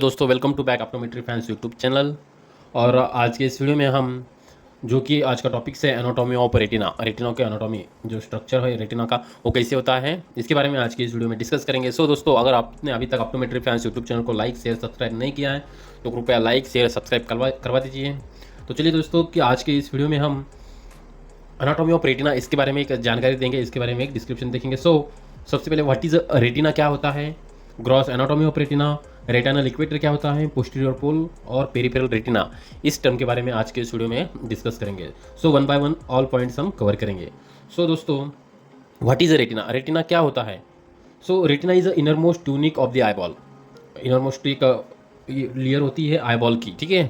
दोस्तों welcome to back optometry fans YouTube channel. और आज के इस वीडियो में हम जो कि आज का टॉपिक है एनाटॉमी ऑफ रेटिना के एनाटॉमी जो स्ट्रक्चर है रेटिना का वो कैसे होता है इसके बारे में आज की इस वीडियो में डिस्कस करेंगे। सो दोस्तों, अगर आपने अभी तक ऑप्टोमेट्री फैंस यूट्यूब चैनल को लाइक शेयर सब्सक्राइब नहीं किया है तो कृपया लाइक शेयर सब्सक्राइब करवा दीजिए। तो चलिए दोस्तों कि आज के इस वीडियो में हम एनाटॉमी ऑफ रेटिना इसके बारे में एक जानकारी देंगे, इसके बारे में एक डिस्क्रिप्शन देखेंगे। सबसे पहले व्हाट इज रेटिना क्या होता है, gross anatomy of retina, retinal equator क्या होता है, पोस्टीरियर पोल और पेरिफेरल रेटिना, इस टर्म के बारे में आज के इस वीडियो में डिस्कस करेंगे। One by one all points हम कवर करेंगे। दोस्तों, व्हाट इज रेटिना, रेटिना क्या होता है। Retina is a inner most unique of the eyeball. Inner most एक लेयर होती है आईबॉल की, ठीक है।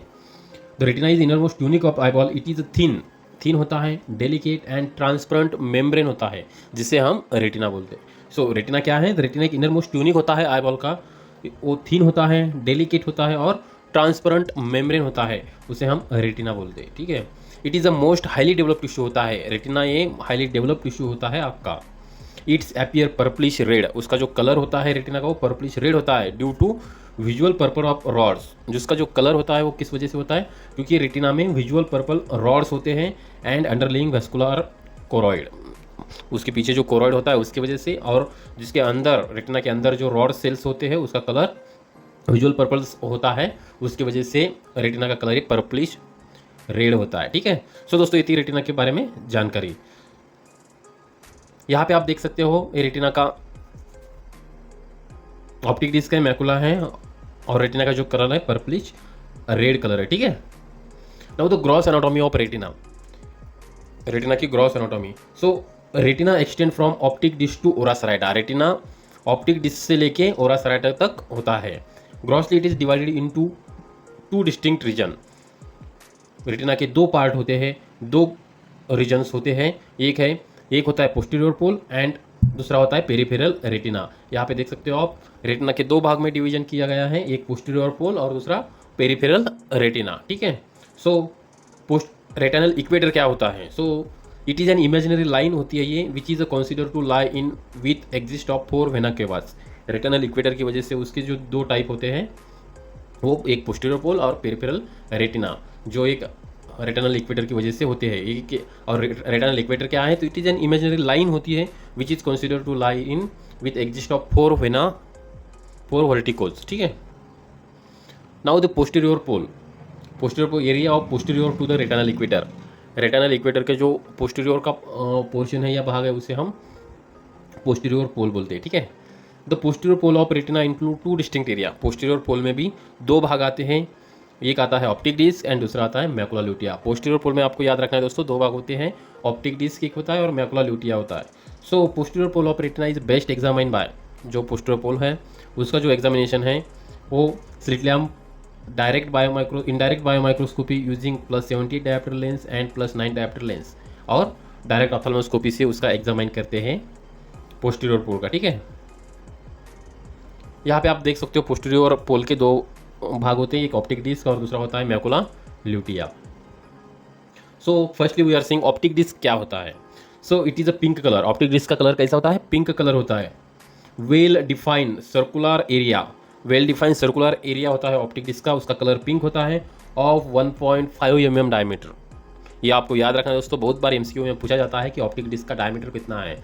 The retina is inner most unique of eyeball. It is thin होता है, डेलिकेट एंड ट्रांसपेरेंट मेम्ब्रेन होता है जिसे हम रेटिना बोलते हैं। रेटिना क्या है, रेटिना एक इनर मोस्ट यूनिक होता है आईबॉल का, वो थिन होता है, डेलिकेट होता है और ट्रांसपेरेंट मेम्ब्रेन होता है, उसे हम रेटिना बोलते हैं, ठीक है। It is a most highly developed tissue होता है, रेटिना ये हाईली डेवलप्ड टिश्यू होता है आपका। इट्स अपीयर पर्पलिश रेड, उसका जो कलर होता है रेटिना का वो पर्पलिश रेड होता है due to visual purple of rods. जिसका जो कलर होता है वो किस वजह से होता है, क्योंकि रेटिना में विजुअल पर्पल रॉड्स होते हैं एंड अंडरलिंग वेस्कुलर कोरॉइड, उसके पीछे जो कोरॉइड होता है उसकी वजह से, और जिसके अंदर रेटिना के अंदर जो रॉड सेल्स होते हैं उसका कलर विजुअल पर्पल होता है, उसकी वजह से रेटिना का कलर एक पर्पलिश रेड होता है, ठीक है। दोस्तों, ये थी रेटिना के बारे में जानकारी। यहाँ पे आप देख सकते हो ये रेटिना का ऑप्टिक डिस्क है, मैकुला है और रेटिना का जो कलर है पर्पलिश रेड कलर है, ठीक है। Now the gross anatomy of retina, retina की gross anatomy. Retina extend from optic disc to ora serrata. Retina optic disc से लेके ओरा सेराटा तक होता है। Grossly it is divided into two distinct region. Retina के दो part होते हैं, दो रीजन्स होते हैं, एक होता है पोस्टीरियर पोल एंड दूसरा होता है पेरिफेरल रेटिना। यहाँ पे देख सकते हो आप, रेटिना के दो भाग में डिवीजन किया गया है, एक पोस्टीरियर पोल और दूसरा पेरिफेरल रेटिना, ठीक है। पोस्ट रेटिनल इक्वेटर क्या होता है, it is an imaginary line होती है ये, which is consider to lie in with exist of 4 vena cavas. Retinal equator की वजह से उसके जो दो टाइप होते हैं वो एक पोस्टीरियर पोल और पेरिफेरल रेटिना, जो एक रेटिनल इक्वेटर की वजह से होते हैं। और रेटिनल इक्वेटर क्या है, तो it is an imaginary line होती है which is consider to lie in with exist of 4 verticals, ठीक है। Now the posterior pole area of posterior to the retinal equator. Retinal equator के जो पोस्टीरियर का पोर्शन है या भाग है उसे हम पोस्टीरियर पोल बोलते हैं, ठीक है। The posterior pole of retina include two distinct area. Posterior pole में भी दो भाग आते हैं, एक आता है ऑप्टिक डिस्क एंड दूसरा आता है मैकुला ल्यूटिया। पोस्टीरियर पोल में आपको याद रखना है दोस्तों, दो भाग होते हैं, ऑप्टिक डिस्क एक होता है और मैकुला ल्यूटिया होता है। Posterior pole of retina is best examine by, जो पोस्टीरियर पोल है उसका जो एग्जामिनेशन है वो slit lamp, indirect biomicroscopy using +70 dioptre lens and +9 dioptre lens, और डायरेक्ट ऑप्थेल्मोस्कोपी से उसका एग्जामिन करते हैं पोस्टीरियर पोल का, ठीक है। यहाँ पे आप देख सकते हो पोस्टीरियर पोल के दो भाग होते हैं, एक ऑप्टिक डिस्क और दूसरा होता है macula lutea. Firstly we are seeing optic disc क्या होता है। It is a pink colour. Optic disc का कलर कैसा होता है, पिंक कलर होता है। वेल डिफाइंड सर्कुलर एरिया होता है ऑप्टिक डिस्क का, उसका कलर पिंक होता है, ऑफ 1.5 mm डायमीटर। ये आपको याद रखना है दोस्तों, बहुत बार एमसीक्यू में पूछा जाता है कि ऑप्टिक डिस्क का डायमीटर कितना है।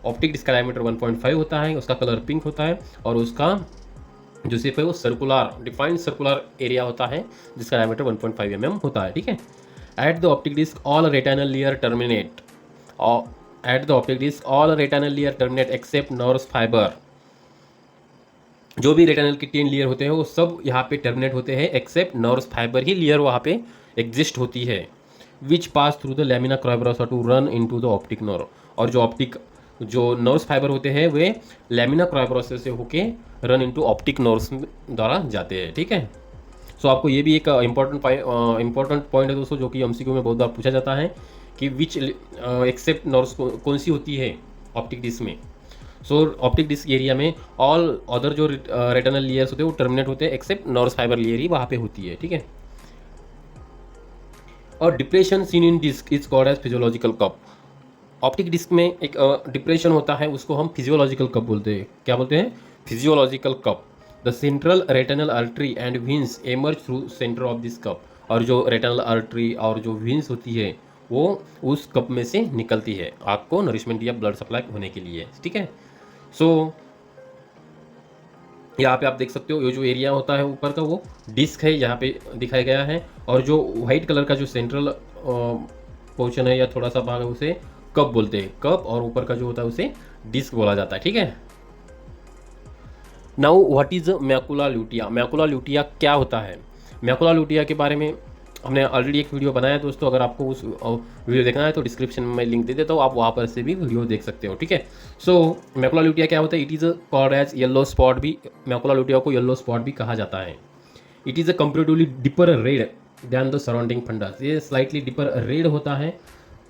ऑप्टिक डिस्क का डायमीटर 1.5 होता है, उसका कलर पिंक होता है और उसका जो शेप है वो डिफाइंड सर्कुलर एरिया होता है जिसका डायमीटर 1.5 mm होता है, ठीक है। At the optic disc all retinal layer terminate except nerves fibre. जो भी रेटिनल की 10 लेयर होते हैं वो सब यहाँ पे टर्मिनेट होते हैं, एक्सेप्ट नर्व्स फाइबर ही लेयर वहाँ पे एग्जिस्ट होती है, which pass through the lamina cribrosa to run into the optic nerve. और जो नर्व्स फाइबर होते हैं वे लैमिना क्राइब्रोसा से होके रन इनटू ऑप्टिक नर्व्स द्वारा जाते हैं, ठीक है। आपको ये भी एक इंपॉर्टेंट पॉइंट है दोस्तों, जो कि एमसीक्यू में बहुत बार पूछा जाता है कि विच एक्सेप्ट नर्व्स कौन सी होती है ऑप्टिक डिस्क में। ऑप्टिक डिस्क एरिया में ऑल अदर जो रेटिनल लेयर्स होते हैं वो टर्मिनेट होते हैं, एक्सेप्ट नर्व्स फाइबर लेयर ही वहाँ पे होती है, ठीक है। और depression seen in disc is called as physiological cup. Optic disc में एक डिप्रेशन होता है, उसको हम फिजियोलॉजिकल कप बोलते हैं। क्या बोलते हैं, physiological cup. The central retinal artery and veins emerge through centre of this cup. और जो रेटिनल आर्टरी और जो वेन्स होती है वो उस कप में से निकलती है आँख को नरिशमेंट या ब्लड सप्लाई होने के लिए, ठीक है। सो यहाँ पे आप देख सकते हो ये जो एरिया होता है ऊपर का वो डिस्क है, यहाँ पे दिखाया गया है। और जो वाइट कलर का जो सेंट्रल पोर्शन है या थोड़ा सा भाग है उसे कप बोलते हैं, कप। और ऊपर का जो होता है उसे डिस्क बोला जाता है, ठीक है। Now what is macula lutea. Macula lutea क्या होता है? मैकुला ल्यूटिया के बारे में हमने ऑलरेडी एक वीडियो बनाया है दोस्तों, अगर आपको उस वीडियो देखना है तो डिस्क्रिप्शन में लिंक दे देता हूँ, आप वहाँ पर से भी वीडियो देख सकते हो, ठीक है। सो मैकुला ल्यूटिया क्या होता है? It is called as yellow spot भी, मैकुला ल्यूटिया को येलो स्पॉट भी कहा जाता है। It is a comparatively deeper red than the surrounding fundus. ये स्लाइटली डिपर रेड होता है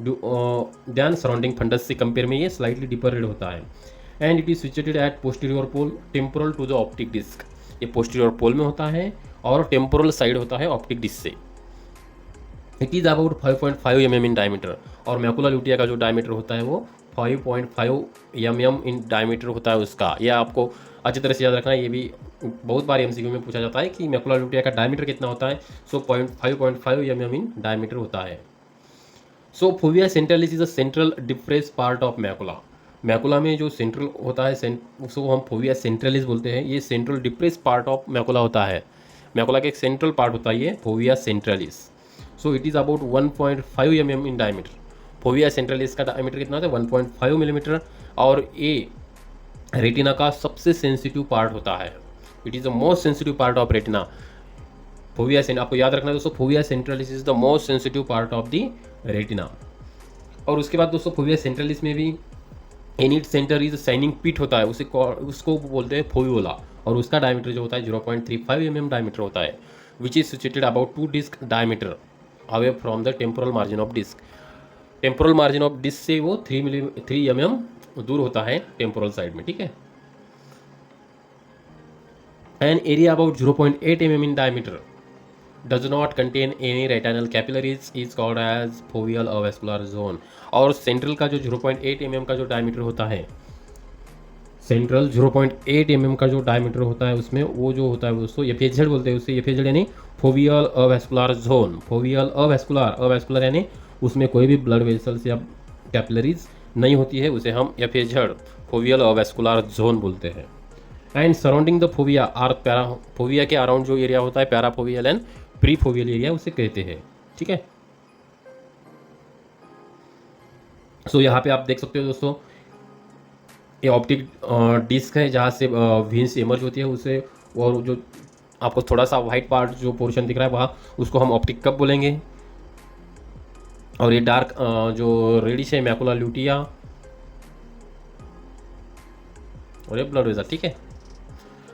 दैन सराउंडिंग फंडस से कंपेयर में ये स्लाइटली डिपर रेड होता है। And it is situated at posterior pole temporal to the optic disc. ये posterior pole में होता है और टेम्पोरल साइड होता है ऑप्टिक डिस्क से। It is about 5.5 mm in diameter. और मैकुला ल्यूटिया का जो डायमीटर होता है वो 5.5 mm इन डायमीटर होता है उसका। यह आपको अच्छी तरह से याद रखना है, ये भी बहुत बार MCQ में पूछा जाता है कि मैकुला ल्यूटिया का डायमीटर कितना होता है। सो 5.5 mm इन डायमीटर होता है। So fovea centralis is a central depress part of macula. Macula में जो सेंट्रल होता है उसको हम फोविया सेंट्रलिस बोलते हैं। ये central depress part of macula होता है। मैकुला का एक सेंट्रल पार्ट होता है ये fovea centralis. So it is about 1.5 mm in diameter. Fovea centralis का डायमीटर कितना होता है? 1.5 mm। और ये रेटिना का सबसे सेंसिटिव पार्ट होता है। It is the most sensitive part of retina. Fovea आपको याद रखना है दोस्तों, fovea centralis is the most sensitive part of the retina. और उसके बाद दोस्तों फोविया सेंट्रलिस में भी in it centre is shining pit होता है, उसको बोलते हैं फोवियोला। और उसका डायमीटर जो होता है 0.35 mm डायमीटर होता है, which is situated about 2 disc diameter away from the temporal margin of disc. Temporal margin of disc से वो 3 mm दूर होता है टेम्पोरल साइड में, ठीक है। An area about 0.8 mm in diameter does not contain any retinal capillaries is called as foveal avascular zone। और central का जो 0.8 mm का जो डायमीटर होता है, सेंट्रल 0.8 mm का जो डायमीटर होता है उसमें वो जो होता है दोस्तों FHZ बोलते हैं उससे। FHZ यानी फोवियल अवैस्कुलर जोन। फोवियल अवैस्कुलर यानी उसमें कोई भी ब्लड वेसल्स या कैपिलरीज नहीं होती है, उसे हम FHZ फोवियल अवैस्कुलर जोन बोलते हैं। And surrounding the fovea are para, fovea के अराउंड जो एरिया होता है पैराफोवियल एंड प्रीफोवियल एरिया उसे कहते हैं, ठीक है। सो यहाँ पे आप देख सकते हो दोस्तों ये ऑप्टिक डिस्क है जहाँ से वेन्स इमर्ज होती है उसे। और जो आपको थोड़ा सा वाइट पार्ट जो पोर्शन दिख रहा है वहाँ उसको हम ऑप्टिक कप बोलेंगे। और ये डार्क जो रेडिश है मैकुला ल्यूटिया और ये ब्लड वेसल, ठीक है।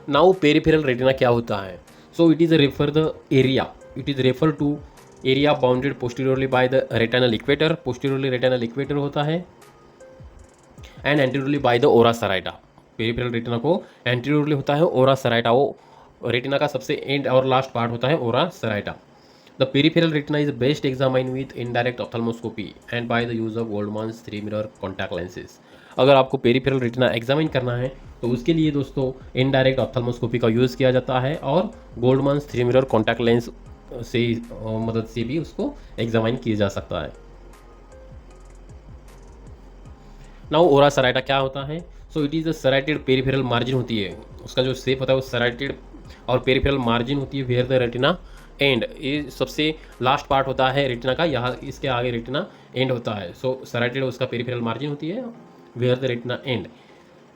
नाउ पेरिफेरल रेटिना क्या होता है? So it is refer the area, it is refer to area bounded posteriorly by the retinal equator. Posteriorly retinal equator होता है and anteriorly by the ora serrata. Peripheral retina को anteriorly होता है ora सेराइटा, वो retina का सबसे and और last part होता है ora serrata. The peripheral retina is best examine with indirect ophthalmoscopy and by the use of Goldmann's 3 mirror contact lenses. अगर आपको पेरिफेरल रेटिना एग्जामिन करना है तो उसके लिए दोस्तों इनडायरेक्ट ऑप्थेल्मोस्कोपी का यूज़ किया जाता है और गोल्डमैन्स 3 मिरर कॉन्टैक्ट लेंस से मदद से भी उसको एग्जामाइन किया जा सकता है। नाउ ओरा सेराइटा क्या होता है? So it is a serrated peripheral margin होती है, उसका जो शेप होता है वो सेराइटेड और पेरिफेरल मार्जिन होती है वेयर द रेटिना एंड। ये सबसे लास्ट पार्ट होता है रेटिना का, यहाँ इसके आगे रेटिना एंड होता है। सो सेराइटेड उसका पेरिफेरल मार्जिन होती है where the retina end.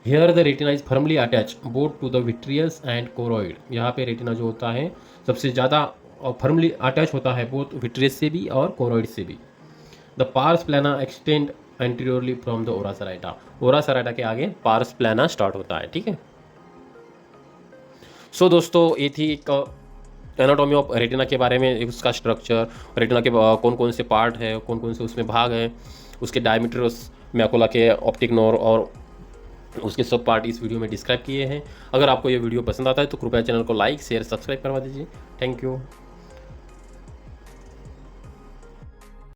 Here the retina is firmly attach both to the vitreous and choroid. यहाँ पे रेटिना जो होता है सबसे ज़्यादा फर्मली अटैच होता है बोथ विट्रियस से भी और कोरोइड से भी। The pars plana extend anteriorly from the ora serrata. Ora serrata के आगे पार्स प्लाना स्टार्ट होता है, ठीक है। सो दोस्तों ये थी एक एनाटॉमी ऑफ रेटिना के बारे में, उसका स्ट्रक्चर, रेटिना के कौन कौन से पार्ट है, कौन कौन से उसमें भाग है, उसके डायमीटर, मैकुला के ऑप्टिक नर्व और उसके सब पार्ट इस वीडियो में डिस्क्राइब किए हैं। अगर आपको ये वीडियो पसंद आता है तो कृपया चैनल को लाइक शेयर सब्सक्राइब करवा दीजिए। Thank you.